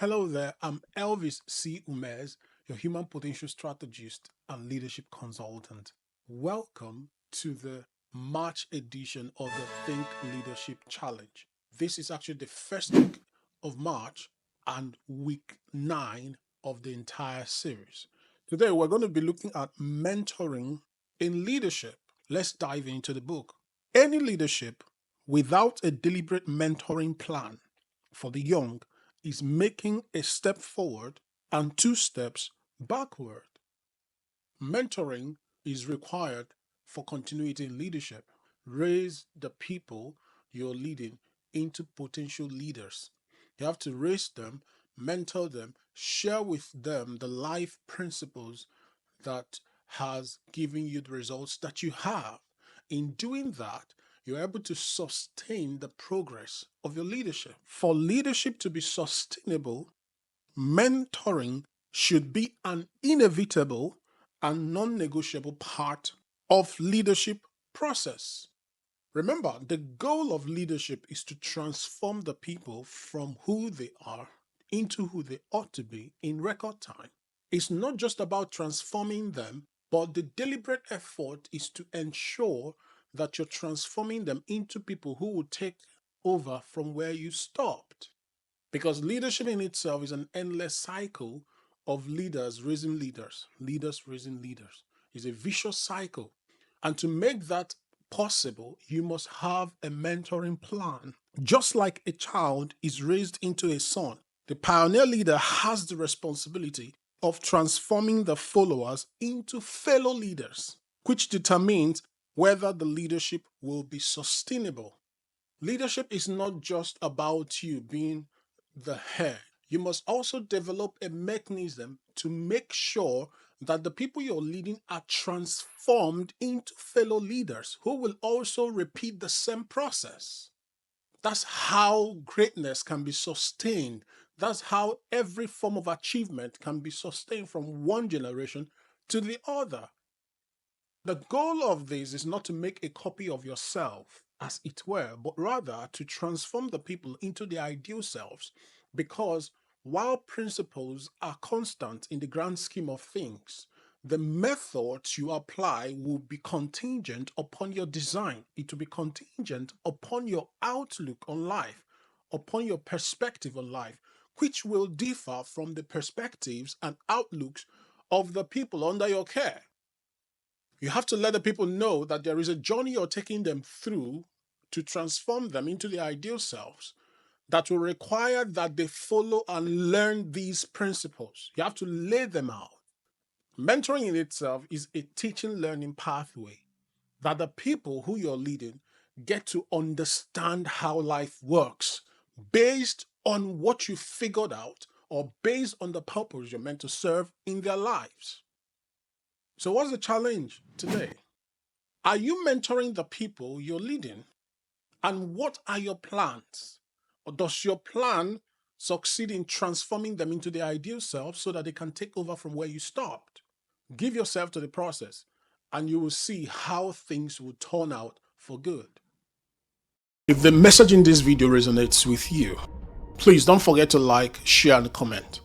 Hello there, I'm Elvis C. Umez, your human potential strategist and leadership consultant. Welcome to the March edition of the Think Leadership Challenge. This is actually the first week of March and week 9 of the entire series. Today, we're going to be looking at mentoring in leadership. Let's dive into the book. Any leadership without a deliberate mentoring plan for the young is making a step forward and 2 steps backward. Mentoring is required for continuity in leadership. Raise the people you're leading into potential leaders. You have to raise them, mentor them, share with them the life principles that has given you the results that you have. In doing that, you're able to sustain the progress of your leadership. For leadership to be sustainable, mentoring should be an inevitable and non-negotiable part of leadership process. Remember, the goal of leadership is to transform the people from who they are into who they ought to be in record time. It's not just about transforming them, but the deliberate effort is to ensure that you're transforming them into people who will take over from where you stopped. Because leadership in itself is an endless cycle of leaders raising leaders, leaders raising leaders. It's a vicious cycle. And to make that possible, you must have a mentoring plan. Just like a child is raised into a son, the pioneer leader has the responsibility of transforming the followers into fellow leaders, which determines whether the leadership will be sustainable. Leadership is not just about you being the head. You must also develop a mechanism to make sure that the people you're leading are transformed into fellow leaders who will also repeat the same process. That's how greatness can be sustained. That's how every form of achievement can be sustained from one generation to the other. The goal of this is not to make a copy of yourself, as it were, but rather to transform the people into their ideal selves. Because while principles are constant in the grand scheme of things, the methods you apply will be contingent upon your design. It will be contingent upon your outlook on life, upon your perspective on life, which will differ from the perspectives and outlooks of the people under your care. You have to let the people know that there is a journey you're taking them through to transform them into their ideal selves that will require that they follow and learn these principles. You have to lay them out. Mentoring in itself is a teaching learning pathway that the people who you're leading get to understand how life works based on what you figured out or based on the purpose you're meant to serve in their lives. So what's the challenge today? Are you mentoring the people you're leading? And what are your plans? Or does your plan succeed in transforming them into their ideal self so that they can take over from where you stopped? Give yourself to the process and you will see how things will turn out for good. If the message in this video resonates with you, please don't forget to like, share, and comment.